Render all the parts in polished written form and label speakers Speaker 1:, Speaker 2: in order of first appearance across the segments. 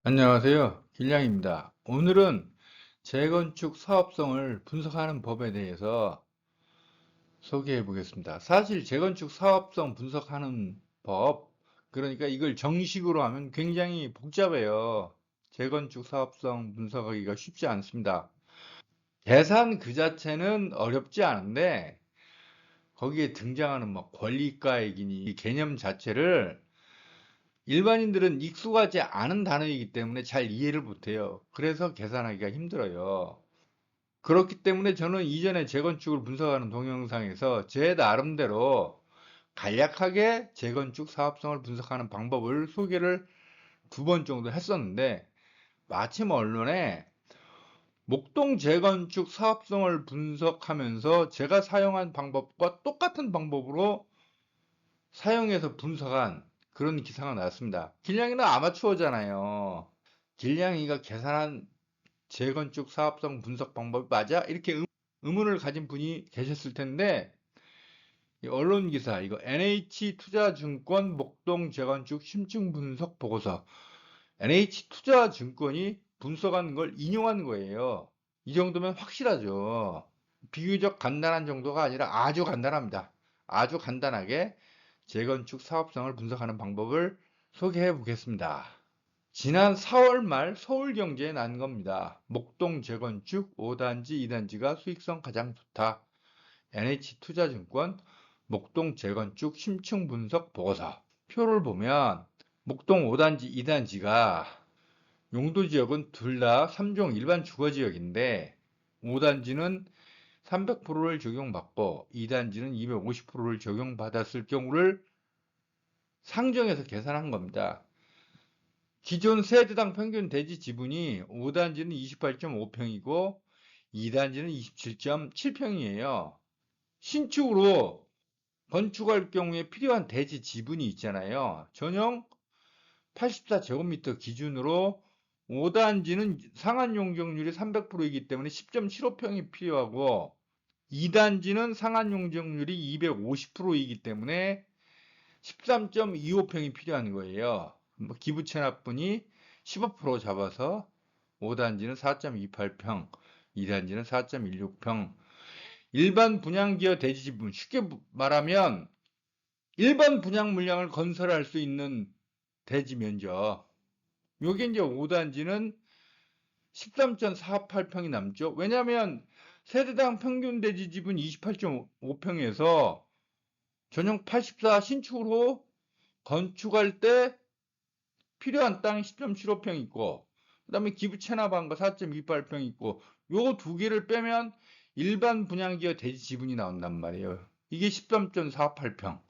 Speaker 1: 안녕하세요. 길량입니다. 오늘은 재건축 사업성을 분석하는 법에 대해서 소개해 보겠습니다. 사실 재건축 사업성 분석하는 법, 그러니까 이걸 정식으로 하면 굉장히 복잡해요. 재건축 사업성 분석하기가 쉽지 않습니다. 계산 그 자체는 어렵지 않은데 거기에 등장하는 뭐 권리가액이니 이 개념 자체를 일반인들은 익숙하지 않은 단어이기 때문에 잘 이해를 못해요. 그래서 계산하기가 힘들어요. 그렇기 때문에 저는 이전에 재건축을 분석하는 동영상에서 제 나름대로 간략하게 재건축 사업성을 분석하는 방법을 소개를 2번 정도 했었는데, 마침 언론에 목동 재건축 사업성을 분석하면서 제가 사용한 방법과 똑같은 방법으로 사용해서 분석한 그런 기사가 나왔습니다. 길냥이는 아마추어잖아요. 길냥이가 계산한 재건축 사업성 분석 방법이 맞아? 이렇게 의문을 가진 분이 계셨을 텐데, 이 언론 기사, 이거 NH투자증권 목동 재건축 심층 분석 보고서, NH투자증권이 분석한 걸 인용한 거예요. 이 정도면 확실하죠. 비교적 간단한 정도가 아니라 아주 간단합니다. 아주 간단하게 재건축 사업성을 분석하는 방법을 소개해 보겠습니다. 지난 4월 말 서울경제에 난 겁니다. 목동 재건축 5단지, 2단지가 수익성 가장 좋다. NH투자증권 목동 재건축 심층 분석 보고서. 표를 보면 목동 5단지, 2단지가 용도 지역은 둘 다 3종 일반 주거 지역인데 5단지는 300%를 적용받고 2단지는 250%를 적용받았을 경우를 상정해서 계산한 겁니다. 기존 세대당 평균 대지 지분이 5단지는 28.5평이고 2단지는 27.7평이에요. 신축으로 건축할 경우에 필요한 대지 지분이 있잖아요. 전용 84제곱미터 기준으로 5단지는 상한 용적률이 300%이기 때문에 10.75평이 필요하고 2단지는 상한 용적률이 250%이기 때문에 13.25평이 필요한 거예요. 기부 체납분이 15% 잡아서 5단지는 4.28평, 2단지는 4.16평. 일반 분양기여 대지 지분, 쉽게 말하면 일반 분양 물량을 건설할 수 있는 대지 면적. 요게 이제 5단지는 13.48평이 남죠. 왜냐하면 세대당 평균 대지 지분 28.5평에서 전용 84 신축으로 건축할 때 필요한 땅이 10.75평 있고, 그 다음에 기부 체납한 거 4.28평 있고, 요 두 개를 빼면 일반 분양기여 대지 지분이 나온단 말이에요. 이게 13.48평,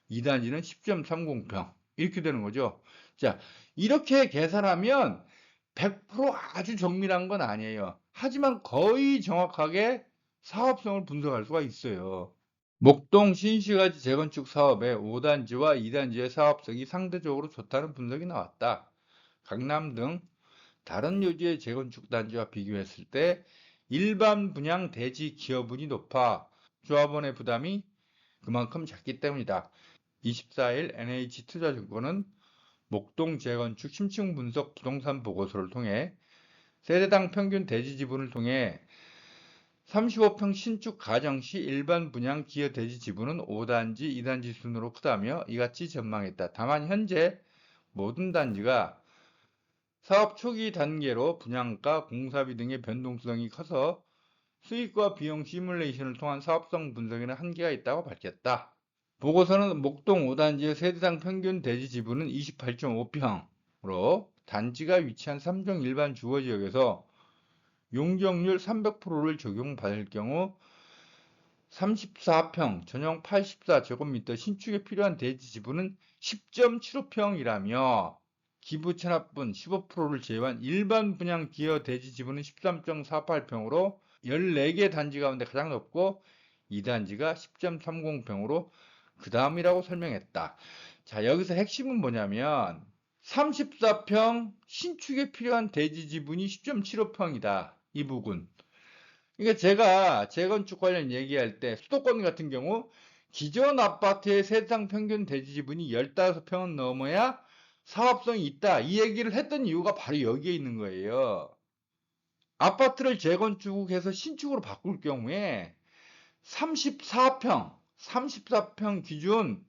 Speaker 1: 2단지는 10.30평, 이렇게 되는 거죠. 자, 이렇게 계산하면 100% 아주 정밀한 건 아니에요. 하지만 거의 정확하게 사업성을 분석할 수가 있어요. 목동 신시가지 재건축 사업의 5단지와 2단지의 사업성이 상대적으로 좋다는 분석이 나왔다. 강남 등 다른 요지의 재건축 단지와 비교했을 때 일반 분양 대지 기여분이 높아 조합원의 부담이 그만큼 작기 때문이다. 24일 NH투자증권은 목동 재건축 심층 분석 부동산 보고서를 통해 세대당 평균 대지 지분을 통해 35평 신축 가정 시 일반 분양 기여 대지 지분은 5단지, 2단지 순으로 크다며 이같이 전망했다. 다만 현재 모든 단지가 사업 초기 단계로 분양가, 공사비 등의 변동성이 커서 수익과 비용 시뮬레이션을 통한 사업성 분석에는 한계가 있다고 밝혔다. 보고서는 목동 5단지의 세대당 평균 대지 지분은 28.5평으로 단지가 위치한 3종 일반 주거지역에서 용적률 300%를 적용받을 경우 34평, 전용 84제곱미터 신축에 필요한 대지 지분은 10.75평이라며 기부 체납분 15%를 제외한 일반 분양 기여 대지 지분은 13.48평으로 14개 단지 가운데 가장 높고 2단지가 10.30평으로 그 다음이라고 설명했다. 자, 여기서 핵심은 뭐냐면 34평 신축에 필요한 대지 지분이 10.75평이다. 이 부분. 그러니까 제가 재건축 관련 얘기할 때 수도권 같은 경우 기존 아파트의 세상 평균 대지 지분이 15평은 넘어야 사업성이 있다. 이 얘기를 했던 이유가 바로 여기에 있는 거예요. 아파트를 재건축해서 신축으로 바꿀 경우에 34평 기준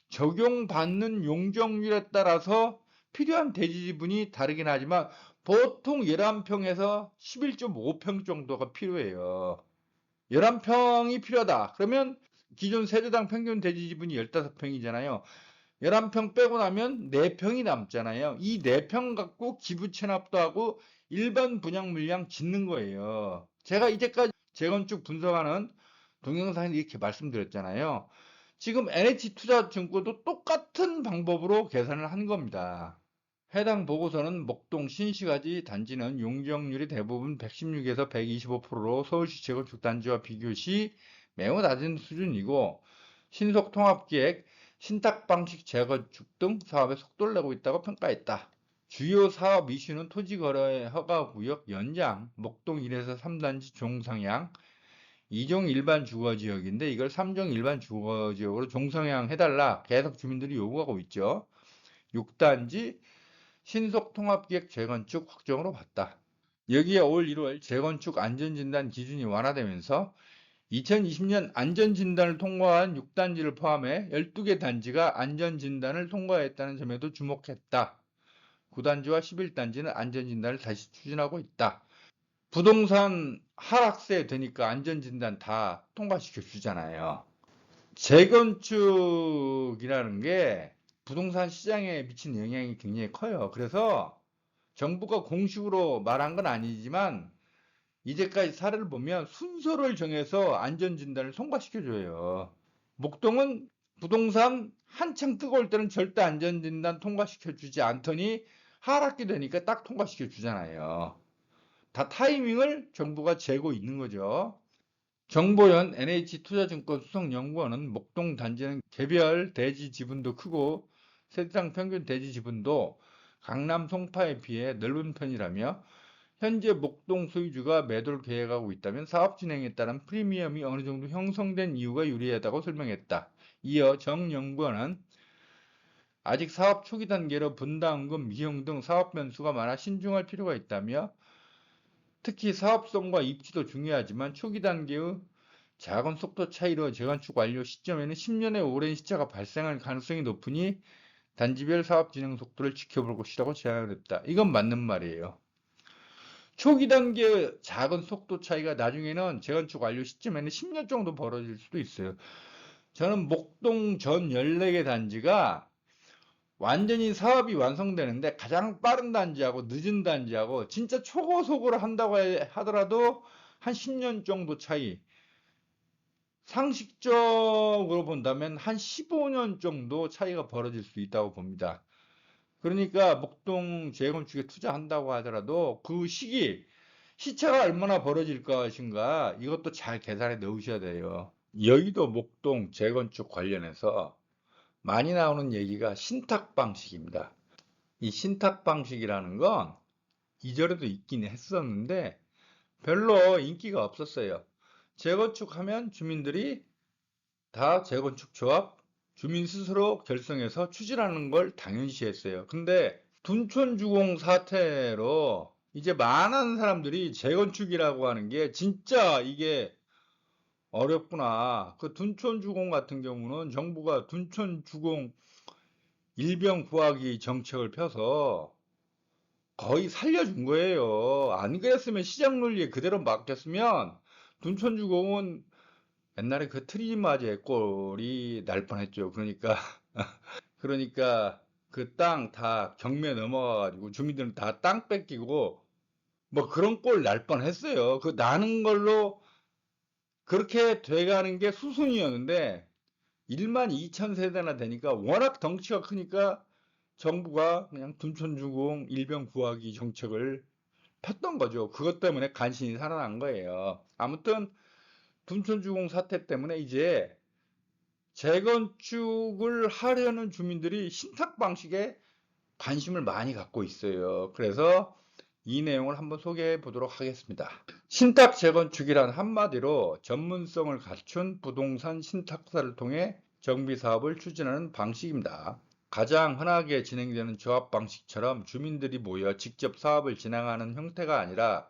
Speaker 1: 적용받는 용적률에 따라서 필요한 대지 지분이 다르긴 하지만 보통 11평에서 11.5평 정도가 필요해요. 11평이 필요하다. 그러면 기존 세대당 평균 대지 지분이 15평이잖아요. 11평 빼고 나면 4평이 남잖아요. 이 4평 갖고 기부 체납도 하고 일반 분양 물량 짓는 거예요. 제가 이제까지 재건축 분석하는 동영상에 이렇게 말씀드렸잖아요. 지금 NH투자증권도 똑같은 방법으로 계산을 한 겁니다. 해당 보고서는 목동 신시가지 단지는 용적률이 대부분 116에서 125%로 서울시 재건축 단지와 비교 시 매우 낮은 수준이고 신속통합기획, 신탁방식 재건축 등 사업에 속도를 내고 있다고 평가했다. 주요 사업 이슈는 토지거래 허가구역 연장, 목동 1에서 3단지 종상향, 2종 일반 주거지역인데 이걸 3종 일반 주거지역으로 종상향 해달라 계속 주민들이 요구하고 있죠. 6단지 신속통합기획 재건축 확정으로 봤다. 여기에 올 1월 재건축 안전진단 기준이 완화되면서 2020년 안전진단을 통과한 6단지를 포함해 12개 단지가 안전진단을 통과했다는 점에도 주목했다. 9단지와 11단지는 안전진단을 다시 추진하고 있다. 부동산 하락세 되니까 안전진단 다 통과시켜 주잖아요. 재건축이라는 게 부동산 시장에 미치는 영향이 굉장히 커요. 그래서 정부가 공식으로 말한 건 아니지만 이제까지 사례를 보면 순서를 정해서 안전진단을 통과시켜줘요. 목동은 부동산 한창 뜨거울 때는 절대 안전진단 통과시켜주지 않더니 하락기 되니까 딱 통과시켜주잖아요. 다 타이밍을 정부가 재고 있는 거죠. 정보연 NH투자증권 수석연구원은 목동 단지는 개별 대지 지분도 크고 세대당 평균 대지 지분도 강남 송파에 비해 넓은 편이라며 현재 목동 소유주가 매도를 계획하고 있다면 사업 진행에 따른 프리미엄이 어느 정도 형성된 이유가 유리하다고 설명했다. 이어 정 연구원은 아직 사업 초기 단계로 분담금, 미용 등 사업 변수가 많아 신중할 필요가 있다며 특히 사업성과 입지도 중요하지만 초기 단계의 작은 속도 차이로 재건축 완료 시점에는 10년의 오랜 시차가 발생할 가능성이 높으니 단지별 사업 진행 속도를 지켜볼 것이라고 제안을 했다. 이건 맞는 말이에요. 초기 단계의 작은 속도 차이가 나중에는 재건축 완료 시점에는 10년 정도 벌어질 수도 있어요. 저는 목동 전 14개 단지가 완전히 사업이 완성되는데 가장 빠른 단지하고 늦은 단지하고 진짜 초고속으로 한다고 하더라도 한 10년 정도 차이, 상식적으로 본다면 한 15년 정도 차이가 벌어질 수 있다고 봅니다. 그러니까 목동 재건축에 투자한다고 하더라도 그 시차가 얼마나 벌어질 것인가 이것도 잘 계산해 넣으셔야 돼요. 여의도 목동 재건축 관련해서 많이 나오는 얘기가 신탁 방식입니다. 이 신탁 방식이라는 건 이전에도 있긴 했었는데 별로 인기가 없었어요. 재건축하면 주민들이 다 재건축 조합, 주민 스스로 결성해서 추진하는 걸 당연시했어요. 근데 둔촌주공 사태로 이제 많은 사람들이 재건축이라고 하는 게 진짜 이게 어렵구나. 그 둔촌주공 같은 경우는 정부가 둔촌주공 일병 구하기 정책을 펴서 거의 살려준 거예요. 안 그랬으면 시장 논리에 그대로 맡겼으면 둔촌주공은 옛날에 그 트리마지의 꼴이 날 뻔했죠. 그러니까 그 땅 다 경매 넘어가가지고 주민들은 다 땅 뺏기고 뭐 그런 꼴 날 뻔했어요. 그 나는 걸로 그렇게 돼가는 게 수순이었는데 1만 2천 세대나 되니까 워낙 덩치가 크니까 정부가 그냥 둔촌주공 일병 구하기 정책을 폈던 거죠. 그것 때문에 간신히 살아난 거예요. 아무튼 둔촌주공 사태 때문에 이제 재건축을 하려는 주민들이 신탁 방식에 관심을 많이 갖고 있어요. 그래서 이 내용을 한번 소개해 보도록 하겠습니다. 신탁 재건축이란 한마디로 전문성을 갖춘 부동산 신탁사를 통해 정비 사업을 추진하는 방식입니다. 가장 흔하게 진행되는 조합 방식처럼 주민들이 모여 직접 사업을 진행하는 형태가 아니라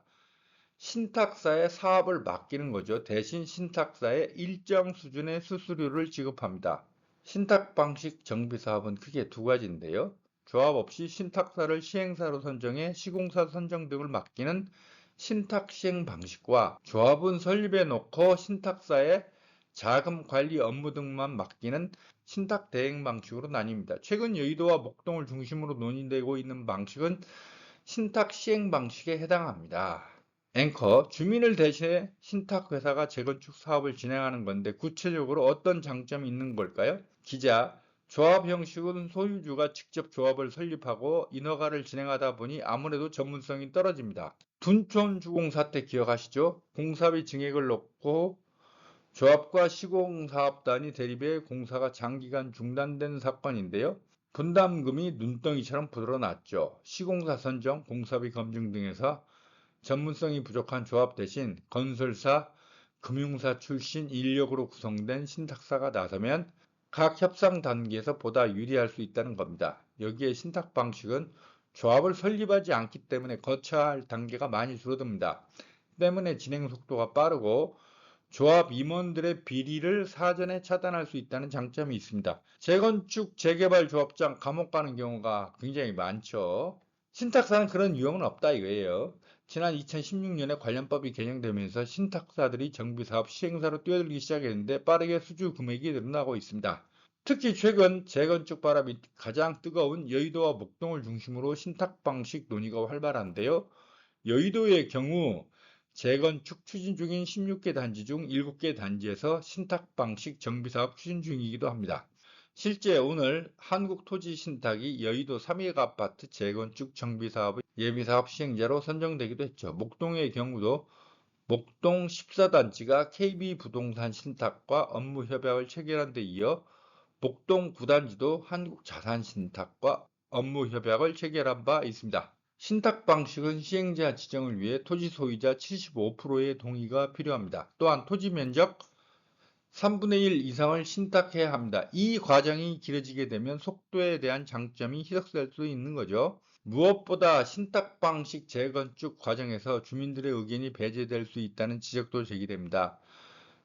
Speaker 1: 신탁사에 사업을 맡기는 거죠. 대신 신탁사에 일정 수준의 수수료를 지급합니다. 신탁 방식 정비 사업은 크게 두 가지인데요. 조합 없이 신탁사를 시행사로 선정해 시공사 선정 등을 맡기는 신탁 시행 방식과 조합은 설립해 놓고 신탁사에 자금 관리 업무 등만 맡기는 신탁 대행 방식으로 나뉩니다. 최근 여의도와 목동을 중심으로 논의되고 있는 방식은 신탁 시행 방식에 해당합니다. 앵커, 주민을 대신해 신탁회사가 재건축 사업을 진행하는 건데 구체적으로 어떤 장점이 있는 걸까요? 기자, 조합 형식은 소유주가 직접 조합을 설립하고 인허가를 진행하다 보니 아무래도 전문성이 떨어집니다. 둔촌 주공 사태 기억하시죠? 공사비 증액을 놓고 조합과 시공사업단이 대립해 공사가 장기간 중단된 사건인데요. 분담금이 눈덩이처럼 불어났죠. 시공사 선정, 공사비 검증 등에서 전문성이 부족한 조합 대신 건설사, 금융사 출신 인력으로 구성된 신탁사가 나서면 각 협상 단계에서 보다 유리할 수 있다는 겁니다. 여기에 신탁 방식은 조합을 설립하지 않기 때문에 거쳐야 할 단계가 많이 줄어듭니다. 때문에 진행 속도가 빠르고 조합 임원들의 비리를 사전에 차단할 수 있다는 장점이 있습니다. 재건축, 재개발 조합장 감옥 가는 경우가 굉장히 많죠. 신탁사는 그런 위험은 없다 이거예요. 지난 2016년에 관련법이 개정되면서 신탁사들이 정비사업 시행사로 뛰어들기 시작했는데 빠르게 수주 금액이 늘어나고 있습니다. 특히 최근 재건축 바람이 가장 뜨거운 여의도와 목동을 중심으로 신탁 방식 논의가 활발한데요. 여의도의 경우 재건축 추진 중인 16개 단지 중 7개 단지에서 신탁 방식 정비사업 추진 중이기도 합니다. 실제 오늘 한국토지신탁이 여의도 3억 아파트 재건축 정비사업의 예비사업 시행자로 선정되기도 했죠. 목동의 경우도 목동 14단지가 KB부동산 신탁과 업무 협약을 체결한 데 이어 목동 9단지도 한국자산신탁과 업무 협약을 체결한 바 있습니다. 신탁 방식은 시행자 지정을 위해 토지 소유자 75%의 동의가 필요합니다. 또한 토지 면적 3분의 1 이상을 신탁해야 합니다. 이 과정이 길어지게 되면 속도에 대한 장점이 희석될 수 있는 거죠. 무엇보다 신탁 방식 재건축 과정에서 주민들의 의견이 배제될 수 있다는 지적도 제기됩니다.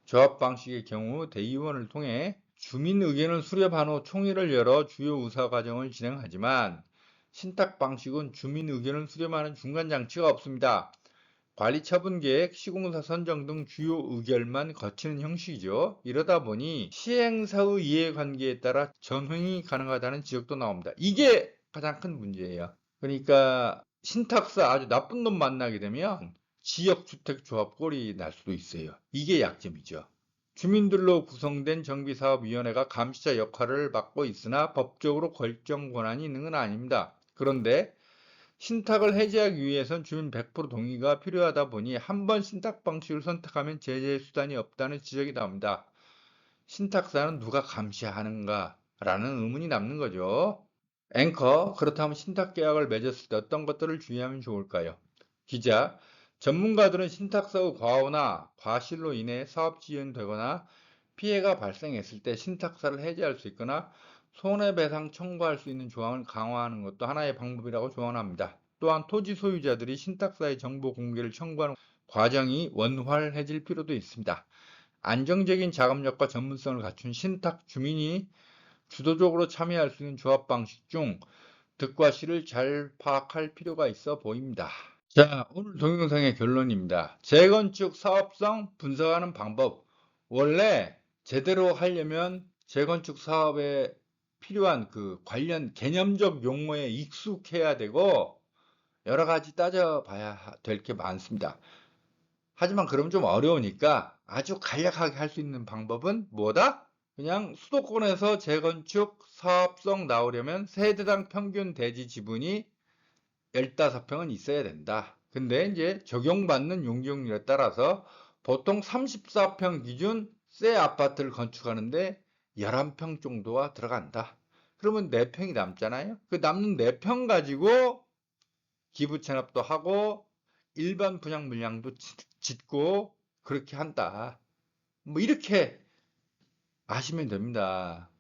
Speaker 1: 조합 방식의 경우 대의원을 통해 주민 의견을 수렴한 후 총회를 열어 주요 의사 과정을 진행하지만 신탁 방식은 주민 의견을 수렴하는 중간 장치가 없습니다. 관리 처분 계획, 시공사 선정 등 주요 의결만 거치는 형식이죠. 이러다 보니 시행사의 이해관계에 따라 전횡이 가능하다는 지적도 나옵니다. 이게 가장 큰 문제예요. 그러니까 신탁사 아주 나쁜 놈 만나게 되면 지역주택조합 꼴이 날 수도 있어요. 이게 약점이죠. 주민들로 구성된 정비사업위원회가 감시자 역할을 맡고 있으나 법적으로 결정 권한이 있는 건 아닙니다. 그런데 신탁을 해제하기 위해선 주민 100% 동의가 필요하다 보니 한 번 신탁 방식을 선택하면 제재 수단이 없다는 지적이 나옵니다. 신탁사는 누가 감시하는가? 라는 의문이 남는 거죠. 앵커, 그렇다면 신탁 계약을 맺었을 때 어떤 것들을 주의하면 좋을까요? 기자, 전문가들은 신탁사의 과오나 과실로 인해 사업 지연되거나 피해가 발생했을 때 신탁사를 해제할 수 있거나 손해배상 청구할 수 있는 조항을 강화하는 것도 하나의 방법이라고 조언합니다. 또한 토지 소유자들이 신탁사의 정보 공개를 청구하는 과정이 원활해질 필요도 있습니다. 안정적인 자금력과 전문성을 갖춘 신탁 주민이 주도적으로 참여할 수 있는 조합 방식 중 득과 실을 잘 파악할 필요가 있어 보입니다. 자, 오늘 동영상의 결론입니다. 재건축 사업성 분석하는 방법. 원래 제대로 하려면 재건축 사업에 필요한 그 관련 개념적 용어에 익숙해야 되고 여러 가지 따져봐야 될 게 많습니다. 하지만 그럼 좀 어려우니까 아주 간략하게 할 수 있는 방법은 뭐다? 그냥 수도권에서 재건축 사업성 나오려면 세대당 평균 대지 지분이 15평은 있어야 된다. 근데 이제 적용받는 용적률에 따라서 보통 34평 기준 새 아파트를 건축하는데 11평 정도가 들어간다. 그러면 4평이 남잖아요. 그 남는 4평 가지고 기부 체납도 하고 일반 분양 물량도 짓고 그렇게 한다. 뭐 이렇게 아시면 됩니다.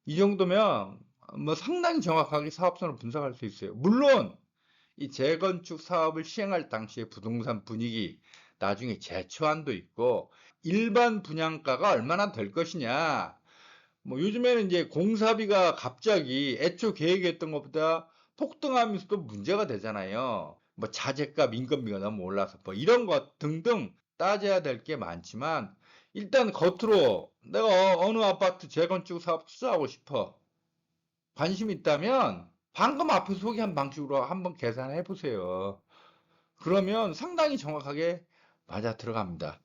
Speaker 1: 이 정도면 뭐 상당히 정확하게 사업성을 분석할 수 있어요. 물론 이 재건축 사업을 시행할 당시의 부동산 분위기, 나중에 재초안도 있고 일반 분양가가 얼마나 될 것이냐. 뭐 요즘에는 이제 공사비가 갑자기 애초 계획했던 것보다 폭등하면서도 문제가 되잖아요. 뭐 자재값, 인건비가 너무 올라서 뭐 이런 것 등등 따져야 될 게 많지만 일단 겉으로 내가 어느 아파트 재건축 사업 투자하고 싶어. 관심 있다면 방금 앞에 소개한 방식으로 한번 계산해 보세요. 그러면 상당히 정확하게 맞아 들어갑니다.